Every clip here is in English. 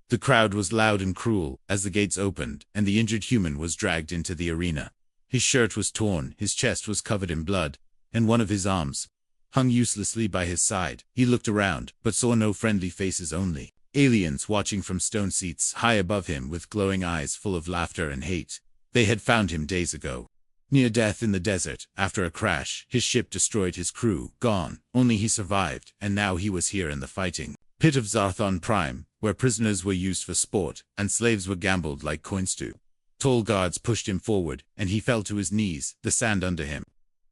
The crowd was loud and cruel as the gates opened, and the injured human was dragged into the arena. His shirt was torn, his chest was covered in blood, and one of his arms hung uselessly by his side. He looked around, but saw no friendly faces, only aliens watching from stone seats high above him with glowing eyes full of laughter and hate. They had found him days ago. Near death in the desert, after a crash, his ship destroyed his crew, gone. Only he survived, and now he was here in the fighting pit of Zarthon Prime, where prisoners were used for sport, and slaves were gambled like coins too. Tall guards pushed him forward, and he fell to his knees. The sand under him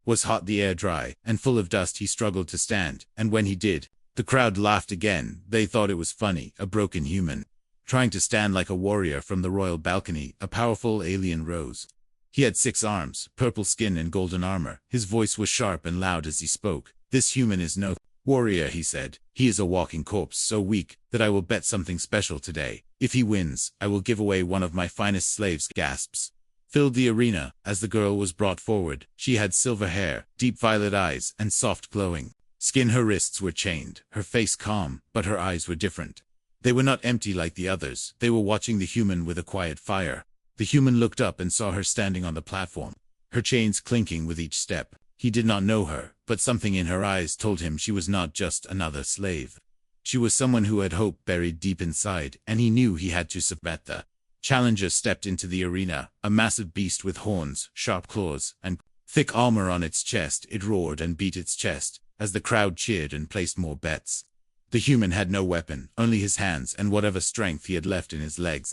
was hot, the air dry, and full of dust. He struggled to stand, and when he did, the crowd laughed again. They thought it was funny, a broken human trying to stand like a warrior. From the royal balcony, a powerful alien rose. He had 6 arms, purple skin and golden armor. His voice was sharp and loud as he spoke. This human is no warrior, he said. He is a walking corpse, so weak that I will bet something special today. If he wins, I will give away one of my finest slaves. Gasps filled the arena as the girl was brought forward. She had silver hair, deep violet eyes, and soft glowing skin. Her wrists were chained, her face calm, but her eyes were different. They were not empty like the others. They were watching the human with a quiet fire. The human looked up and saw her standing on the platform, her chains clinking with each step. He did not know her, but something in her eyes told him she was not just another slave. She was someone who had hope buried deep inside, and he knew he had to submit. The challenger stepped into the arena, a massive beast with horns, sharp claws, and thick armor on its chest. It roared and beat its chest as the crowd cheered and placed more bets. The human had no weapon, only his hands and whatever strength he had left in his legs.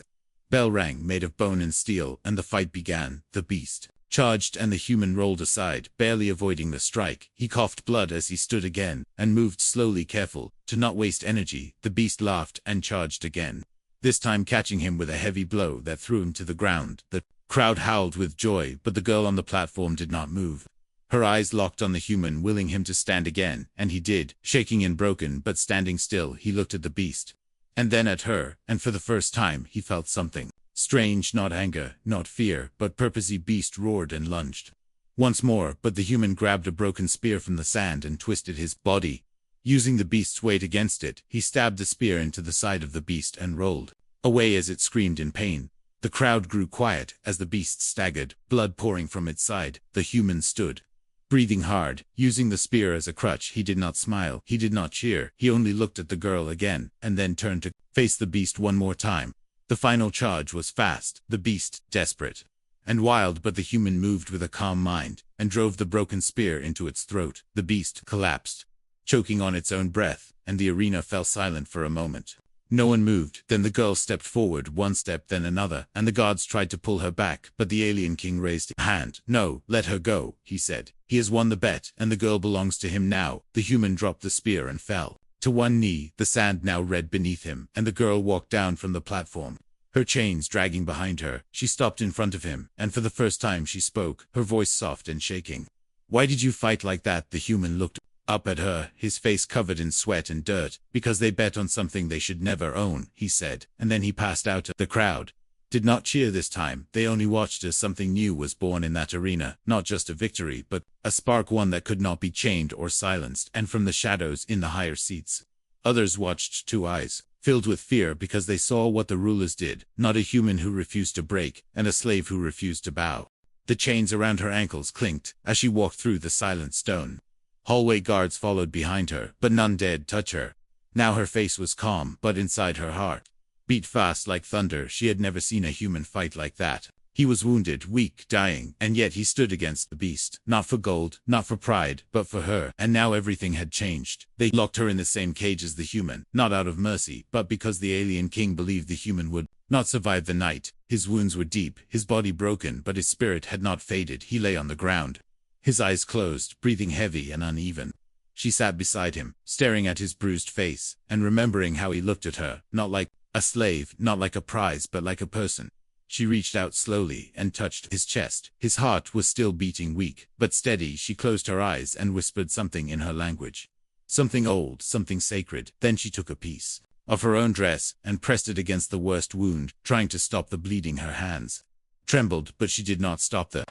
Bell rang, made of bone and steel, and the fight began. The beast charged, and the human rolled aside, barely avoiding the strike. He coughed blood as he stood again, and moved slowly, careful to not waste energy. The beast laughed and charged again, this time catching him with a heavy blow that threw him to the ground. The crowd howled with joy, but the girl on the platform did not move. Her eyes locked on the human, willing him to stand again, and he did, shaking and broken, but standing still. He looked at the beast, and then at her, and for the first time he felt something strange, not anger, not fear, but purpose. The beast roared and lunged once more, but the human grabbed a broken spear from the sand and twisted his body. Using the beast's weight against it, he stabbed the spear into the side of the beast and rolled away as it screamed in pain. The crowd grew quiet as the beast staggered, blood pouring from its side. The human stood, breathing hard, using the spear as a crutch. He did not smile, he did not cheer. He only looked at the girl again, and then turned to face the beast one more time. The final charge was fast, the beast desperate and wild, but the human moved with a calm mind and drove the broken spear into its throat. The beast collapsed, choking on its own breath, and the arena fell silent for a moment. No one moved. Then the girl stepped forward, one step, then another, and the guards tried to pull her back, but the alien king raised a hand. "No, let her go," he said. "He has won the bet, and the girl belongs to him now." The human dropped the spear and fell to one knee, the sand now red beneath him, and the girl walked down from the platform, her chains dragging behind her. She stopped in front of him, and for the first time she spoke, her voice soft and shaking. "Why did you fight like that?" The human looked up at her, his face covered in sweat and dirt. "Because they bet on something they should never own," he said, and then he passed out. The crowd did not cheer this time. They only watched as something new was born in that arena, not just a victory, but a spark, one that could not be chained or silenced. And from the shadows in the higher seats, others watched, two eyes filled with fear, because they saw what the rulers did. Not a human who refused to break, and a slave who refused to bow. The chains around her ankles clinked as she walked through the silent stone hallway. Guards followed behind her, but none dared touch her. Now her face was calm, but inside her heart beat fast like thunder. She had never seen a human fight like that. He was wounded, weak, dying, and yet he stood against the beast. Not for gold, not for pride, but for her. And now everything had changed. They locked her in the same cage as the human, not out of mercy, but because the alien king believed the human would not survive the night. His wounds were deep, his body broken, but his spirit had not faded. He lay on the ground, his eyes closed, breathing heavy and uneven. She sat beside him, staring at his bruised face, and remembering how he looked at her, not like a slave, not like a prize, but like a person. She reached out slowly and touched his chest. His heart was still beating, weak but steady. She closed her eyes and whispered something in her language. Something old, something sacred. Then she took a piece of her own dress and pressed it against the worst wound, trying to stop the bleeding. Her hands trembled, but she did not stop. The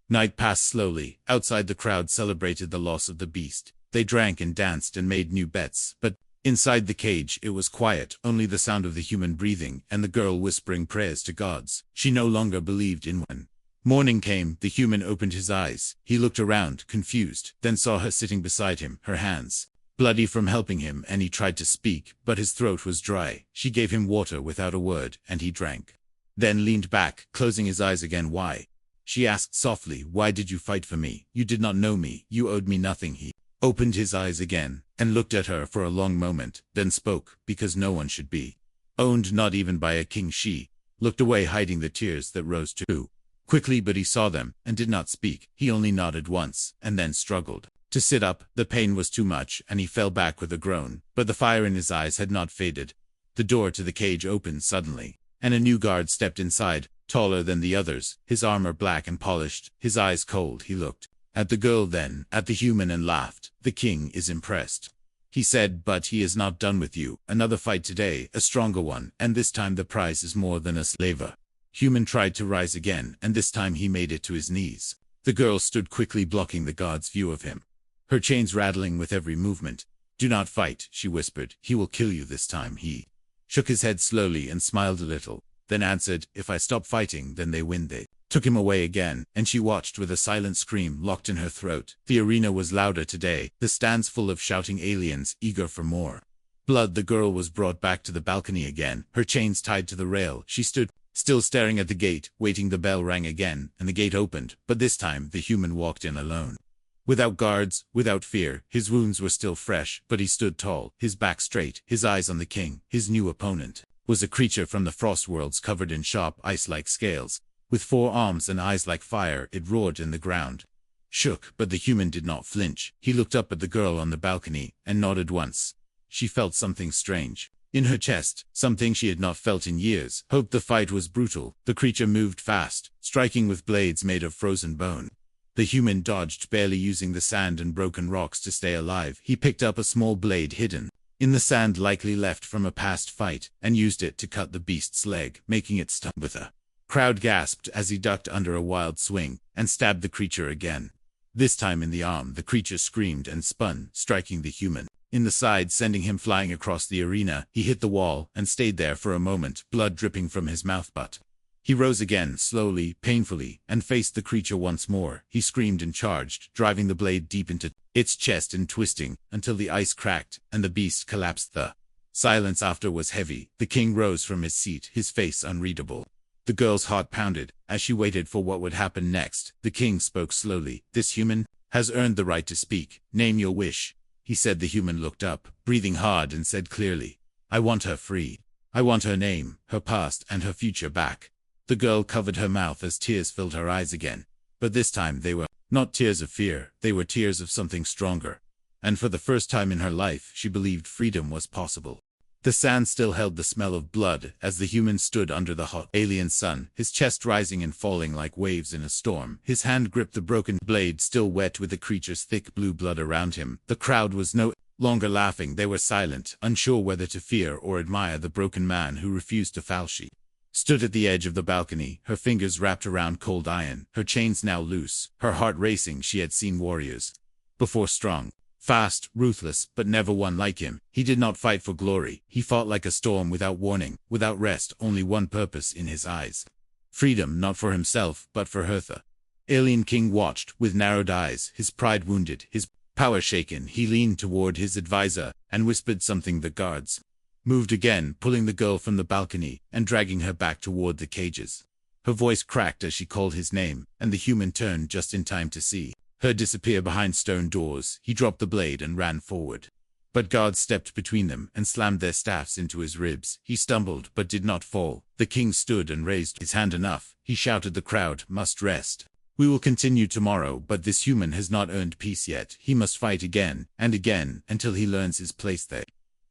night passed slowly. Outside, the crowd celebrated the loss of the beast. They drank and danced and made new bets, but Inside the cage, it was quiet, only the sound of the human breathing and the girl whispering prayers to gods. She no longer believed in when morning came, the human opened his eyes. He looked around, confused, then saw her sitting beside him, her hands bloody from helping him, and he tried to speak, but his throat was dry. She gave him water without a word, and he drank. Then leaned back, closing his eyes again. Why? She asked softly. Why did you fight for me? You did not know me. You owed me nothing. He opened his eyes again, and looked at her for a long moment, then spoke. Because no one should be owned, not even by a king. She looked away, hiding the tears that rose too quickly, but he saw them, and did not speak. He only nodded once, and then struggled to sit up. The pain was too much, and he fell back with a groan, but the fire in his eyes had not faded. The door to the cage opened suddenly, and a new guard stepped inside, taller than the others, his armor black and polished, his eyes cold. He looked at the girl, then at the human, and laughed. The king is impressed, he said, but he is not done with you. Another fight today, a stronger one, and this time the prize is more than a slaver. Human tried to rise again, and this time he made it to his knees. The girl stood quickly, blocking the god's view of him, her chains rattling with every movement. Do not fight, she whispered. He will kill you this time. He shook his head slowly and smiled a little, then answered, if I stop fighting, then they win. They took him away again, and she watched with a silent scream locked in her throat. The arena was louder today, the stands full of shouting aliens, eager for more blood. The girl was brought back to the balcony again, her chains tied to the rail. She stood still, staring at the gate, waiting. The bell rang again, and the gate opened, but this time the human walked in alone. Without guards, without fear. His wounds were still fresh, but he stood tall, his back straight, his eyes on the king. His new opponent was a creature from the frost worlds, covered in sharp ice-like scales. With 4 arms and eyes like fire, it roared, and the ground shook, but the human did not flinch. He looked up at the girl on the balcony, and nodded once. She felt something strange in her chest, something she had not felt in years. Hope. The fight was brutal. The creature moved fast, striking with blades made of frozen bone. The human dodged, barely using the sand and broken rocks to stay alive. He picked up a small blade hidden in the sand, likely left from a past fight, and used it to cut the beast's leg, making it stumble. With a crowd gasped as he ducked under a wild swing, and stabbed the creature again. This time in the arm. The creature screamed and spun, striking the human in the side, sending him flying across the arena. He hit the wall, and stayed there for a moment, blood dripping from his mouth. But he rose again, slowly, painfully, and faced the creature once more. He screamed and charged, driving the blade deep into its chest and twisting, until the ice cracked, and the beast collapsed. The silence after was heavy. The king rose from his seat, his face unreadable. The girl's heart pounded, as she waited for what would happen next. The king spoke slowly. This human has earned the right to speak. Name your wish, he said. The human looked up, breathing hard, and said clearly, I want her free. I want her name, her past, and her future back. The girl covered her mouth as tears filled her eyes again. But this time they were not tears of fear, they were tears of something stronger. And for the first time in her life, she believed freedom was possible. The sand still held the smell of blood as the human stood under the hot alien sun, his chest rising and falling like waves in a storm. His hand gripped the broken blade, still wet with the creature's thick blue blood around him. The crowd was no longer laughing. They were silent, unsure whether to fear or admire the broken man who refused to fall. She stood at the edge of the balcony, her fingers wrapped around cold iron, her chains now loose, her heart racing. She had seen warriors before, strong, fast, ruthless, but never one like him. He did not fight for glory. He fought like a storm, without warning, without rest, only one purpose in his eyes. Freedom, not for himself, but for her. The alien king watched, with narrowed eyes, his pride wounded, his power shaken. He leaned toward his advisor, and whispered something. The guards moved again, pulling the girl from the balcony, and dragging her back toward the cages. Her voice cracked as she called his name, and the human turned just in time to see her disappear behind stone doors. He dropped the blade and ran forward. But guards stepped between them and slammed their staffs into his ribs. He stumbled but did not fall. The king stood and raised his hand. Enough, he shouted. The crowd must rest. We will continue tomorrow, but this human has not earned peace yet. He must fight again and again until he learns his place there.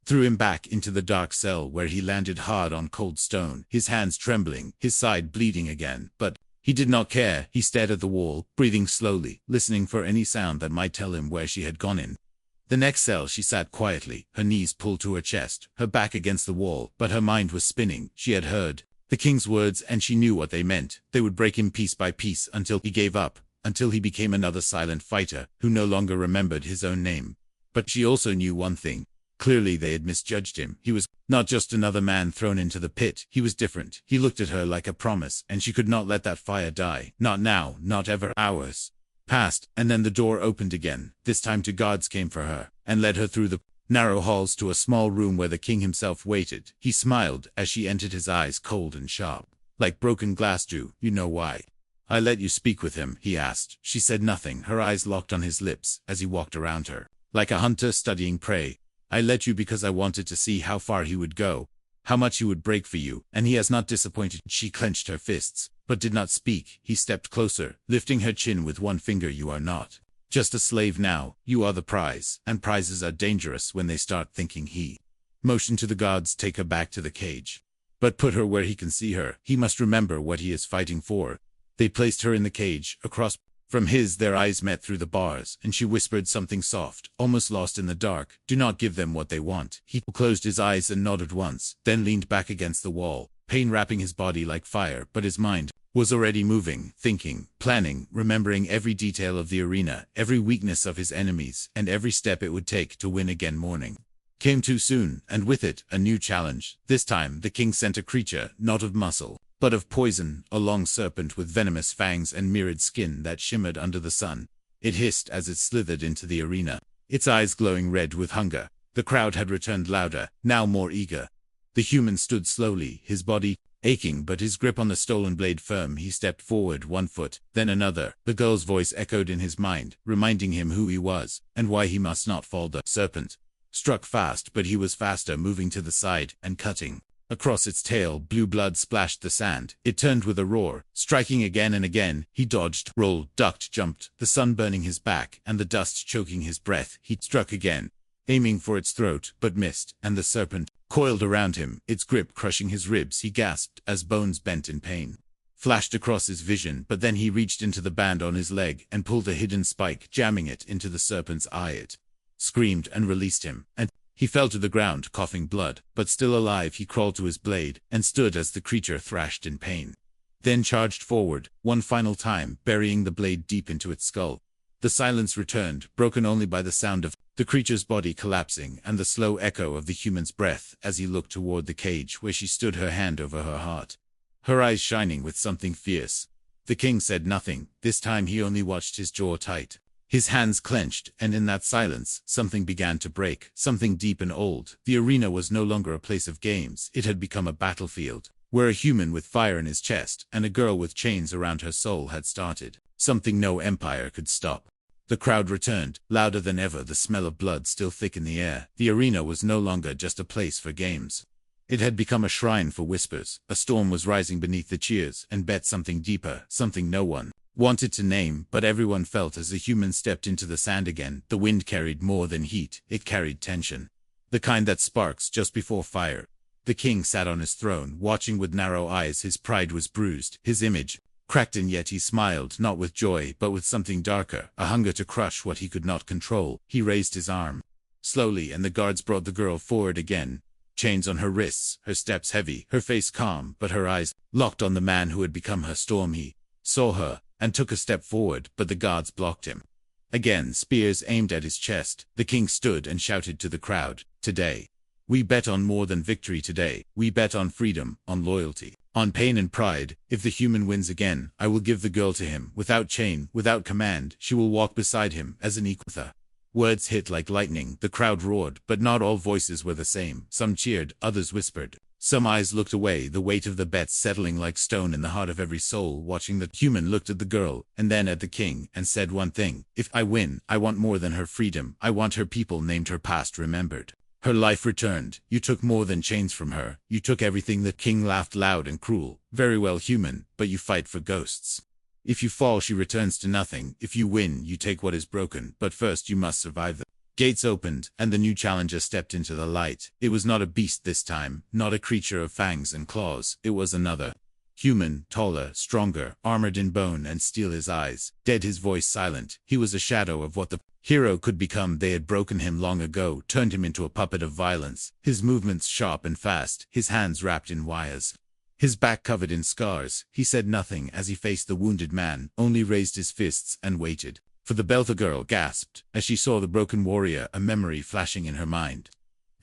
Threw him back into the dark cell, where he landed hard on cold stone, his hands trembling, his side bleeding again. But he did not care. He stared at the wall, breathing slowly, listening for any sound that might tell him where she had gone. In the next cell she sat quietly, her knees pulled to her chest, her back against the wall, but her mind was spinning. She had heard the king's words, and she knew what they meant. They would break him piece by piece until he gave up, until he became another silent fighter, who no longer remembered his own name. But she also knew one thing. Clearly they had misjudged him. He was not just another man thrown into the pit. He was different. He looked at her like a promise, and she could not let that fire die. Not now, not ever. Hours passed, and then the door opened again. This time two guards came for her, and led her through the narrow halls to a small room where the king himself waited. He smiled as she entered, his eyes cold and sharp, like broken glass. "Do you know why I let you speak with him?" he asked. She said nothing, her eyes locked on his lips as he walked around her, like a hunter studying prey. "I let you because I wanted to see how far he would go, how much he would break for you, and he has not disappointed." She clenched her fists, but did not speak. He stepped closer, lifting her chin with one finger. "You are not just a slave now, you are the prize, and prizes are dangerous when they start thinking." He motioned to the guards, "Take her back to the cage, but put her where he can see her. He must remember what he is fighting for." They placed her in the cage, across from his. Their eyes met through the bars, and she whispered something soft, almost lost in the dark. "Do not give them what they want." He closed his eyes and nodded once, then leaned back against the wall, pain wrapping his body like fire, but his mind was already moving, thinking, planning, remembering every detail of the arena, every weakness of his enemies, and every step it would take to win again. Morning came too soon, and with it, a new challenge. This time, the king sent a creature, not of muscle, but of poison, a long serpent with venomous fangs and mirrored skin that shimmered under the sun. It hissed as it slithered into the arena, its eyes glowing red with hunger. The crowd had returned, louder, now more eager. The human stood slowly, his body aching but his grip on the stolen blade firm. He stepped forward, one foot, then another. The girl's voice echoed in his mind, reminding him who he was, and why he must not fall. The serpent struck fast, but he was faster, moving to the side, and cutting across its tail. Blue blood splashed the sand. It turned with a roar, striking again and again. He dodged, rolled, ducked, jumped, the sun burning his back, and the dust choking his breath. He struck again, aiming for its throat, but missed, and the serpent coiled around him, its grip crushing his ribs. He gasped as bones bent in pain flashed across his vision, but then he reached into the band on his leg and pulled a hidden spike, jamming it into the serpent's eye. It screamed and released him, and he fell to the ground, coughing blood, but still alive. He crawled to his blade and stood as the creature thrashed in pain, then charged forward, one final time, burying the blade deep into its skull. The silence returned, broken only by the sound of the creature's body collapsing and the slow echo of the human's breath as he looked toward the cage where she stood, her hand over her heart, her eyes shining with something fierce. The king said nothing. This time he only watched, his jaw tight, his hands clenched, and in that silence, something began to break, something deep and old. The arena was no longer a place of games. It had become a battlefield, where a human with fire in his chest and a girl with chains around her soul had started something no empire could stop. The crowd returned, louder than ever, the smell of blood still thick in the air. The arena was no longer just a place for games. It had become a shrine for whispers. A storm was rising beneath the cheers, and bet something deeper, something no one wanted to name, but everyone felt as the human stepped into the sand again. The wind carried more than heat, it carried tension, the kind that sparks just before fire. The king sat on his throne, watching with narrow eyes. His pride was bruised, his image cracked, and yet he smiled, not with joy, but with something darker, a hunger to crush what he could not control. He raised his arm slowly, and the guards brought the girl forward again, chains on her wrists, her steps heavy, her face calm, but her eyes locked on the man who had become her storm. He saw her, and took a step forward, but the guards blocked him. Again, spears aimed at his chest. The king stood and shouted to the crowd, "Today, we bet on more than victory. Today, we bet on freedom, on loyalty, on pain and pride. If the human wins again, I will give the girl to him, without chain, without command. She will walk beside him as an equal." The words hit like lightning. The crowd roared, but not all voices were the same. Some cheered, others whispered. Some eyes looked away, the weight of the bet settling like stone in the heart of every soul watching. The human looked at the girl, and then at the king, and said one thing: "If I win, I want more than her freedom. I want her people named, her past remembered, her life returned. You took more than chains from her. You took everything." The king laughed loud and cruel. "Very well, human, but you fight for ghosts. If you fall, she returns to nothing. If you win, you take what is broken, but first you must survive." The gates opened, and the new challenger stepped into the light. It was not a beast this time, not a creature of fangs and claws. It was another human, taller, stronger, armored in bone and steel. His eyes dead, his voice silent. He was a shadow of what the hero could become. They had broken him long ago, turned him into a puppet of violence. His movements sharp and fast, his hands wrapped in wires, his back covered in scars. He said nothing as he faced the wounded man, only raised his fists and waited for the bell. The girl gasped as she saw the broken warrior, a memory flashing in her mind.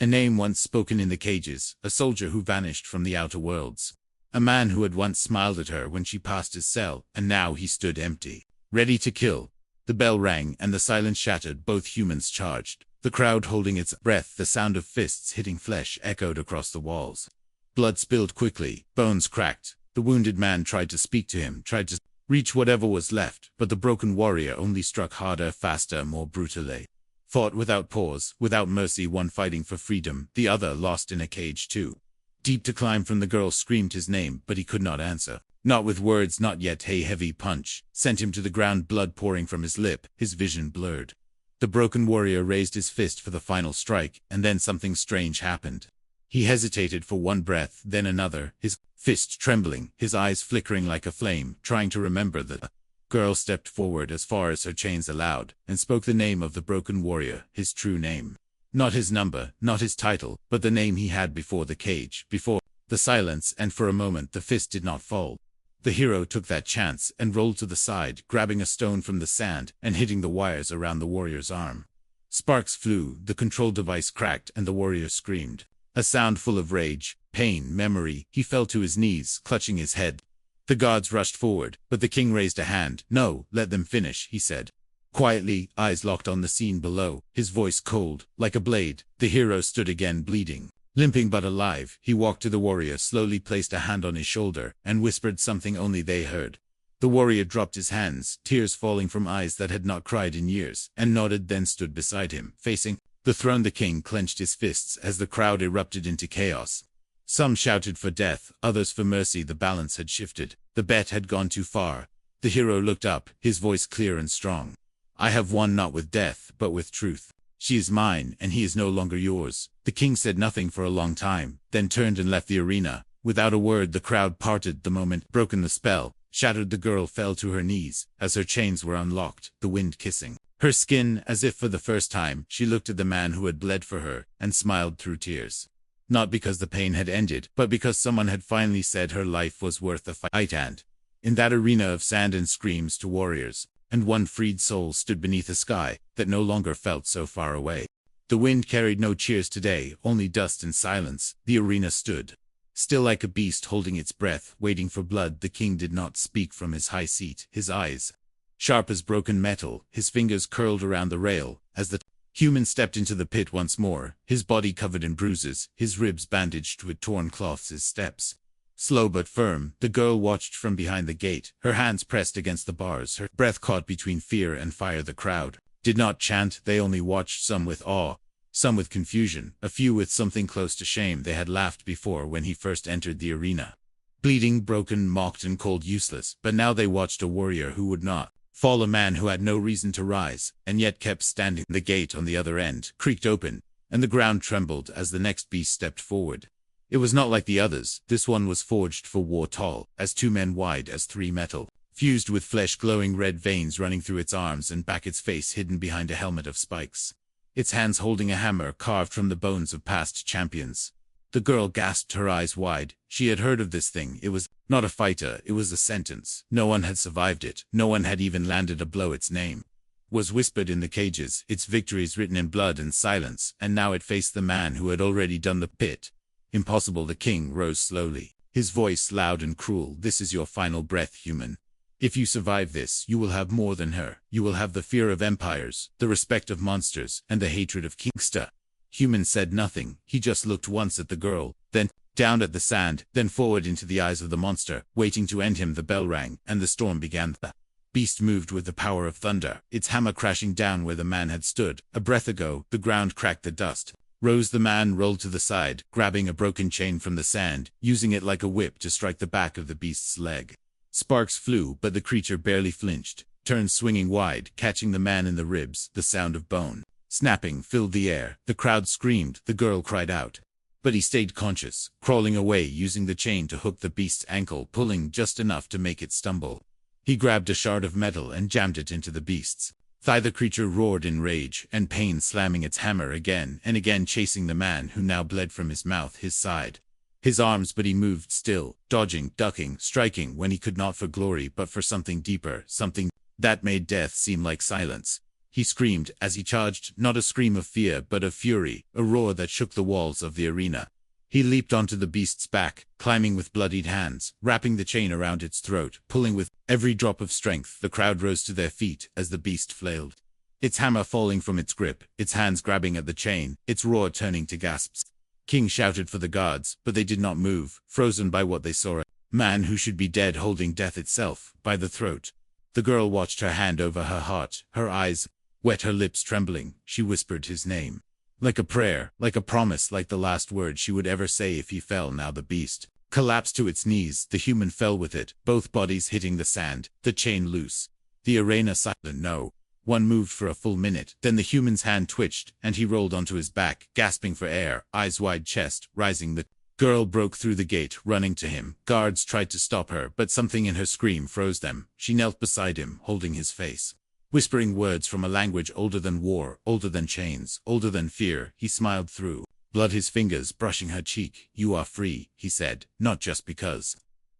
A name once spoken in the cages, a soldier who vanished from the outer worlds. A man who had once smiled at her when she passed his cell, and now he stood empty, ready to kill. The bell rang and the silence shattered. Both humans charged, the crowd holding its breath. The sound of fists hitting flesh echoed across the walls. Blood spilled quickly, bones cracked. The wounded man tried to speak to him, tried to reach whatever was left, but the broken warrior only struck harder, faster, more brutally. Fought without pause, without mercy, one fighting for freedom, the other lost in a cage too. Deep to climb from the girl screamed his name, but he could not answer. Not with words, not yet. A heavy punch sent him to the ground, blood pouring from his lip, his vision blurred. The broken warrior raised his fist for the final strike, and then something strange happened. He hesitated for one breath, then another, his fist trembling, his eyes flickering like a flame, trying to remember. The girl stepped forward as far as her chains allowed, and spoke the name of the broken warrior, his true name. Not his number, not his title, but the name he had before the cage, before the silence, and for a moment the fist did not fall. The hero took that chance and rolled to the side, grabbing a stone from the sand and hitting the wires around the warrior's arm. Sparks flew, the control device cracked, and the warrior screamed. A sound full of rage, pain, memory. He fell to his knees, clutching his head. The guards rushed forward, but the king raised a hand. "No, let them finish," he said. Quietly, eyes locked on the scene below, his voice cold, like a blade. The hero stood again, bleeding. Limping but alive, he walked to the warrior, slowly placed a hand on his shoulder, and whispered something only they heard. The warrior dropped his hands, tears falling from eyes that had not cried in years, and nodded, then stood beside him, facing the throne. The king clenched his fists as the crowd erupted into chaos. Some shouted for death, others for mercy. The balance had shifted. The bet had gone too far. The hero looked up, his voice clear and strong. "I have won, not with death, but with truth. She is mine, and he is no longer yours." The king said nothing for a long time, then turned and left the arena. Without a word, the crowd parted. The moment broken the spell, shattered. The girl fell to her knees, as her chains were unlocked, the wind kissing her skin. As if for the first time, she looked at the man who had bled for her, and smiled through tears. Not because the pain had ended, but because someone had finally said her life was worth a fight. And in that arena of sand and screams to warriors, and one freed soul stood beneath a sky that no longer felt so far away. The wind carried no cheers today, only dust and silence. The arena stood still like a beast holding its breath, waiting for blood. The king did not speak from his high seat, his eyes sharp as broken metal, his fingers curled around the rail, as the human stepped into the pit once more, his body covered in bruises, his ribs bandaged with torn cloths. His steps slow but firm. The girl watched from behind the gate, her hands pressed against the bars, her breath caught between fear and fire. The crowd did not chant, they only watched, some with awe, some with confusion, a few with something close to shame. They had laughed before when he first entered the arena. Bleeding, broken, mocked and cold, useless, but now they watched a warrior who would not fall, a man who had no reason to rise, and yet kept standing. The gate on the other end creaked open, and the ground trembled as the next beast stepped forward. It was not like the others. This one was forged for war, tall as 2 men, wide as 3, metal fused with flesh, glowing red veins running through its arms and back, its face hidden behind a helmet of spikes, its hands holding a hammer carved from the bones of past champions. The girl gasped, her eyes wide. She had heard of this thing. It was not a fighter, it was a sentence. No one had survived it, no one had even landed a blow. Its name was whispered in the cages, its victories written in blood and silence, and now it faced the man who had already done the pit. Impossible. The king rose slowly, his voice loud and cruel. "This is your final breath, human. If you survive this, you will have more than her. You will have the fear of empires, the respect of monsters, and the hatred of Kingsta." Human said nothing. He just looked once at the girl, then down at the sand, then forward into the eyes of the monster, waiting to end him. The bell rang, and the storm began. The beast moved with the power of thunder, its hammer crashing down where the man had stood a breath ago. The ground cracked, the dust rose. The man rolled to the side, grabbing a broken chain from the sand, using it like a whip to strike the back of the beast's leg. Sparks flew, but the creature barely flinched, turned swinging wide, catching the man in the ribs. The sound of bone snapping filled the air. The crowd screamed, the girl cried out. But he stayed conscious, crawling away, using the chain to hook the beast's ankle, pulling just enough to make it stumble. He grabbed a shard of metal and jammed it into the beast's thigh. The creature roared in rage and pain, slamming its hammer again and again, chasing the man who now bled from his mouth, his side, his arms. But he moved still, dodging, ducking, striking when he could, not for glory but for something deeper, something that made death seem like silence. he screamed as he charged, not a scream of fear but of fury, a roar that shook the walls of the arena. He leaped onto the beast's back, climbing with bloodied hands, wrapping the chain around its throat, pulling with every drop of strength. The crowd rose to their feet as the beast flailed, its hammer falling from its grip, its hands grabbing at the chain, its roar turning to gasps. King shouted for the guards, but they did not move, frozen by what they saw, a man who should be dead holding death itself by the throat. The girl watched, her hand over her heart, her eyes wet, her lips trembling. She whispered his name, like a prayer, like a promise, like the last word she would ever say if he fell. Now the beast collapsed to its knees, the human fell with it, both bodies hitting the sand, the chain loose. The arena silent. No one moved for a full minute, then the human's hand twitched, and he rolled onto his back, gasping for air, eyes wide, chest rising. The girl broke through the gate, running to him. Guards tried to stop her, but something in her scream froze them. She knelt beside him, holding his face, whispering words from a language older than war, older than chains, older than fear. He smiled through blood, his fingers brushing her cheek. "You are free," he said, "not just because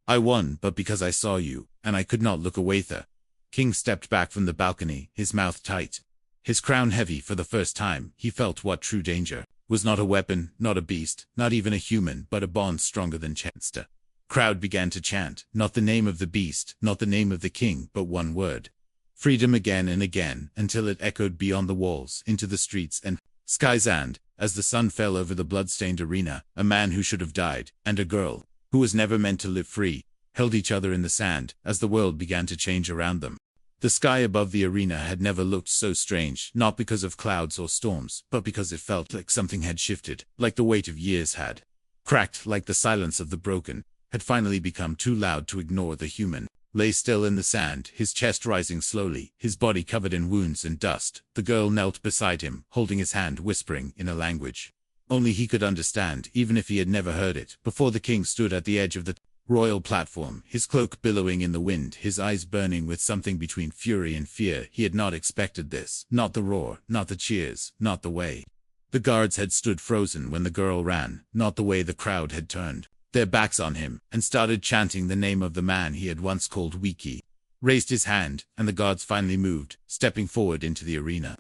I won, but because I saw you, and I could not look away." The king stepped back from the balcony, his mouth tight, his crown heavy. For the first time, he felt what true danger was: not a weapon, not a beast, not even a human, but a bond stronger than chance. The crowd began to chant, not the name of the beast, not the name of the king, but one word: freedom, again and again, until it echoed beyond the walls, into the streets and skies. And as the sun fell over the blood-stained arena, a man who should have died, and a girl who was never meant to live free, held each other in the sand as the world began to change around them. The sky above the arena had never looked so strange, not because of clouds or storms, but because it felt like something had shifted, like the weight of years had cracked, like the silence of the broken had finally become too loud to ignore. The human lay still in the sand, his chest rising slowly, his body covered in wounds and dust. The girl knelt beside him, holding his hand, whispering in a language only he could understand, even if he had never heard it before. The king stood at the edge of the royal platform, his cloak billowing in the wind, his eyes burning with something between fury and fear. He had not expected this, not the roar, not the cheers, not the way the guards had stood frozen when the girl ran, not the way the crowd had turned their backs on him and started chanting the name of the man he had once called weak. He raised his hand, and the guards finally moved, stepping forward into the arena.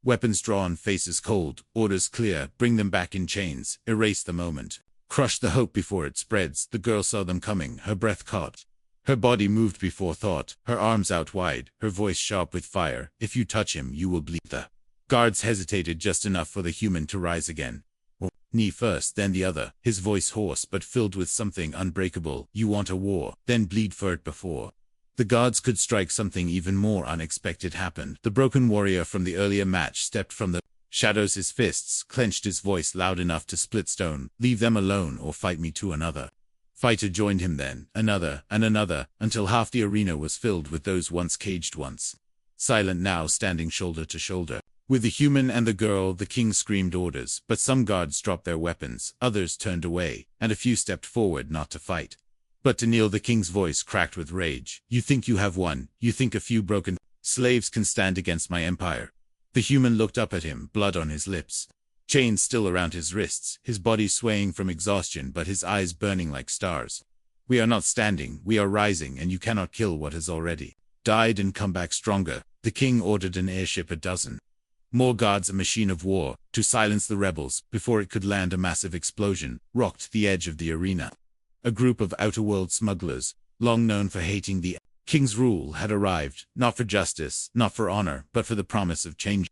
Weapons drawn, faces cold, orders clear: bring them back in chains, erase the moment, crush the hope before it spreads. The girl saw them coming, her breath caught, her body moved before thought, her arms out wide, her voice sharp with fire: if you touch him, you will bleed. The guards hesitated just enough for the human to rise again. Knee first, then the other, his voice hoarse but filled with something unbreakable. You want a war, then bleed for it before the gods could strike. Something even more unexpected happened. The broken warrior from the earlier match stepped from the shadows, his fists clenched, his voice loud enough to split stone. Leave them alone or fight me. To another fighter joined him, then another and another, until half the arena was filled with those once caged, once silent, now standing shoulder to shoulder with the human and the girl. The king screamed orders, but some guards dropped their weapons, others turned away, and a few stepped forward, not to fight, but to kneel. The king's voice cracked with rage. You think you have won? You think a few broken slaves can stand against my empire? The human looked up at him, blood on his lips, chains still around his wrists, his body swaying from exhaustion, but his eyes burning like stars. We are not standing, we are rising, and you cannot kill what has already died and come back stronger. The king ordered an airship, a dozen more guards, a machine of war, to silence the rebels before it could land. A massive explosion rocked the edge of the arena. A group of outer-world smugglers, long known for hating the king's rule, had arrived, not for justice, not for honor, but for the promise of change.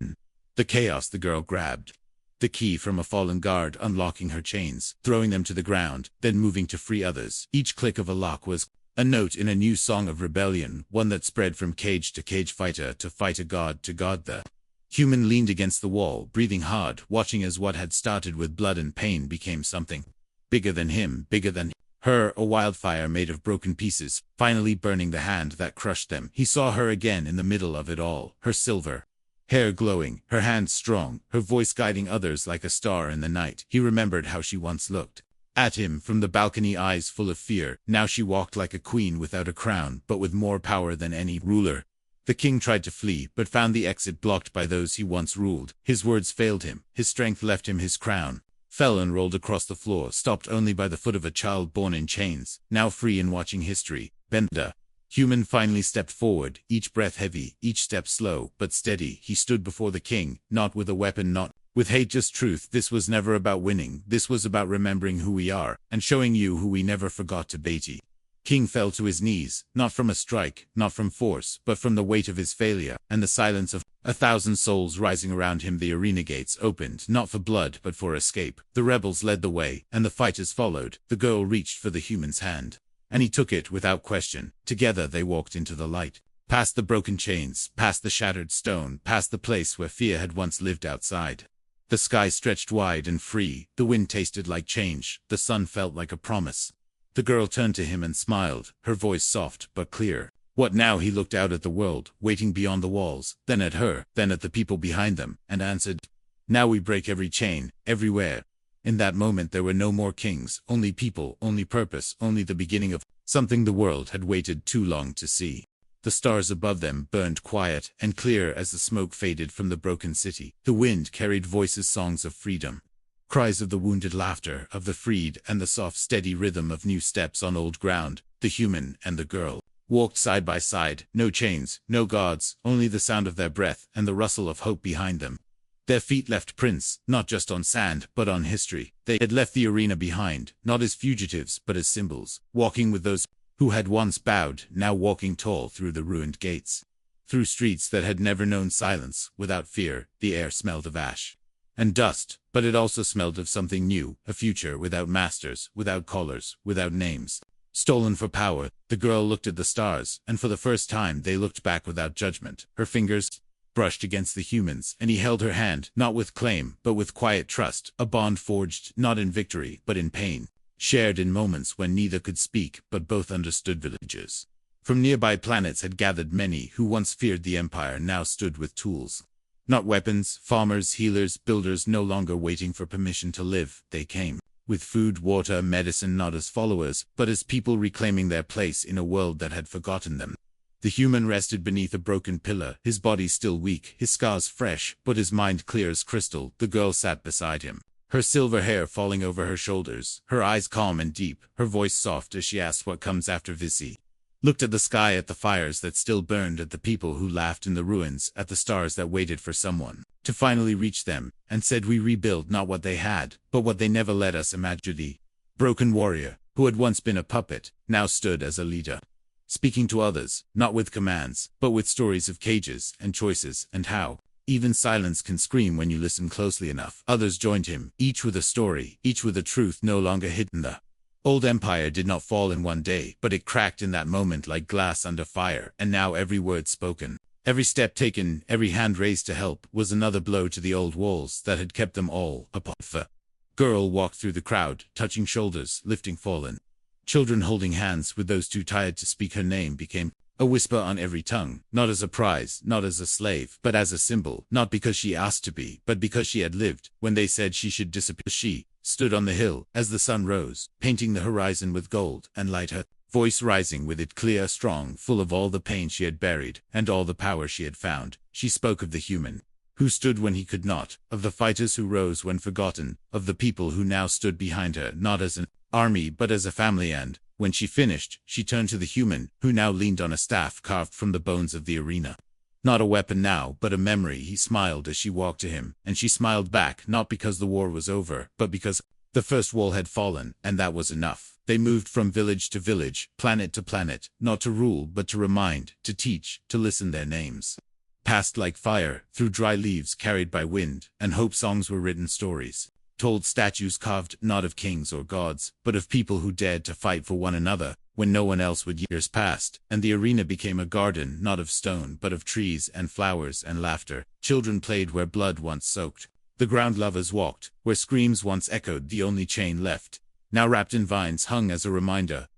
The chaos. The girl grabbed the key from a fallen guard, unlocking her chains, throwing them to the ground, then moving to free others. Each click of a lock was a note in a new song of rebellion, one that spread from cage to cage, fighter to fighter, god to god. The human leaned against the wall, breathing hard, watching as what had started with blood and pain became something bigger than him, bigger than her, a wildfire made of broken pieces, finally burning the hand that crushed them. He saw her again in the middle of it all, her silver hair glowing, her hands strong, her voice guiding others like a star in the night. He remembered how she once looked at him from the balcony, eyes full of fear. Now she walked like a queen without a crown, but with more power than any ruler. The king tried to flee, but found the exit blocked by those he once ruled. His words failed him, his strength left him, his crown fell and rolled across the floor, stopped only by the foot of a child born in chains, now free and watching history bend. The Human finally stepped forward, each breath heavy, each step slow, but steady. He stood before the king, not with a weapon, not with hate, just truth. This was never about winning. This was about remembering who we are, and showing you who we never forgot to Beatty. King fell to his knees, not from a strike, not from force, but from the weight of his failure, and the silence of 1,000 souls rising around him. The arena gates opened, not for blood, but for escape. The rebels led the way, and the fighters followed. The girl reached for the human's hand, and he took it without question. Together they walked into the light, past the broken chains, past the shattered stone, past the place where fear had once lived outside. The sky stretched wide and free, the wind tasted like change, the sun felt like a promise. The girl turned to him and smiled, her voice soft but clear. What now? He looked out at the world, waiting beyond the walls, then at her, then at the people behind them, and answered, "Now we break every chain, everywhere." In that moment there were no more kings, only people, only purpose, only the beginning of something the world had waited too long to see. The stars above them burned quiet and clear as the smoke faded from the broken city. The wind carried voices, songs of freedom. Cries of the wounded, laughter of the freed, and the soft steady rhythm of new steps on old ground. The human and the girl walked side by side, no chains, no guards, only the sound of their breath and the rustle of hope behind them. Their feet left prints, not just on sand, but on history. They had left the arena behind, not as fugitives, but as symbols, walking with those who had once bowed, now walking tall through the ruined gates. Through streets that had never known silence, without fear. The air smelled of ash and dust, but it also smelled of something new, a future without masters, without collars, without names. Stolen for power. The girl looked at the stars, and for the first time they looked back without judgment. Her fingers brushed against the human's, and he held her hand, not with claim, but with quiet trust, a bond forged not in victory, but in pain, shared in moments when neither could speak, but both understood. Villagers from nearby planets had gathered. Many who once feared the Empire now stood with tools. Not weapons, farmers, healers, builders, no longer waiting for permission to live. They came with food, water, medicine, not as followers, but as people reclaiming their place in a world that had forgotten them. The human rested beneath a broken pillar, his body still weak, his scars fresh, but his mind clear as crystal. The girl sat beside him, her silver hair falling over her shoulders, her eyes calm and deep, her voice soft as she asked what comes after Visi. Looked at the sky, at the fires that still burned, at the people who laughed in the ruins, at the stars that waited for someone to finally reach them, and said, "We rebuild not what they had, but what they never let us imagine." The broken warrior, who had once been a puppet, now stood as a leader, speaking to others, not with commands, but with stories of cages and choices and how even silence can scream when you listen closely enough. Others joined him, each with a story, each with a truth no longer hidden. The old empire did not fall in one day, but it cracked in that moment like glass under fire, and now every word spoken, every step taken, every hand raised to help, was another blow to the old walls that had kept them all apart. The girl walked through the crowd, touching shoulders, lifting fallen children, holding hands with those too tired to speak. Her name became a whisper on every tongue, not as a prize, not as a slave, but as a symbol, not because she asked to be, but because she had lived. When they said she should disappear, she stood on the hill as the sun rose, painting the horizon with gold and light, her voice rising with it clear, strong, full of all the pain she had buried and all the power she had found. She spoke of the human who stood when he could not, of the fighters who rose when forgotten, of the people who now stood behind her, not as an army but as a family. And when she finished, she turned to the human who now leaned on a staff carved from the bones of the arena. Not a weapon now, but a memory. He smiled as she walked to him, and she smiled back, not because the war was over, but because the first wall had fallen, and that was enough. They moved from village to village, planet to planet, not to rule, but to remind, to teach, to listen. Their names passed like fire, through dry leaves carried by wind, and hope songs were written, stories told, statues carved, not of kings or gods, but of people who dared to fight for one another when no one else would. Years passed, and the arena became a garden, not of stone, but of trees and flowers and laughter. Children played where blood once soaked. The ground lovers walked, where screams once echoed. The only chain left, now wrapped in vines, hung as a reminder,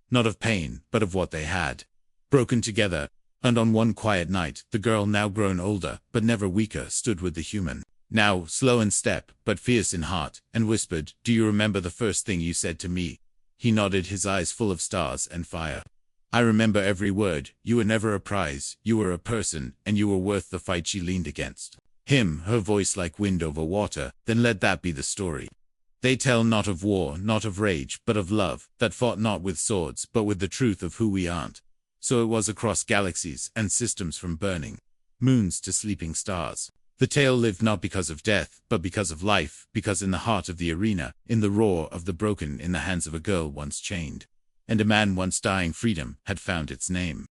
not of pain, but of what they had broken together. And on one quiet night, the girl, now grown older, but never weaker, stood with the human, now slow in step, but fierce in heart, and whispered, "Do you remember the first thing you said to me?" He nodded, his eyes full of stars and fire. "I remember every word. You were never a prize, you were a person, and you were worth the fight." She leaned against him, her voice like wind over water. "Then let that be the story. They tell not of war, not of rage, but of love, that fought not with swords, but with the truth of who we aren't. So it was across galaxies and systems, from burning moons to sleeping stars. The tale lived not because of death, but because of life, because in the heart of the arena, in the roar of the broken, in the hands of a girl once chained, and a man once dying, freedom had found its name.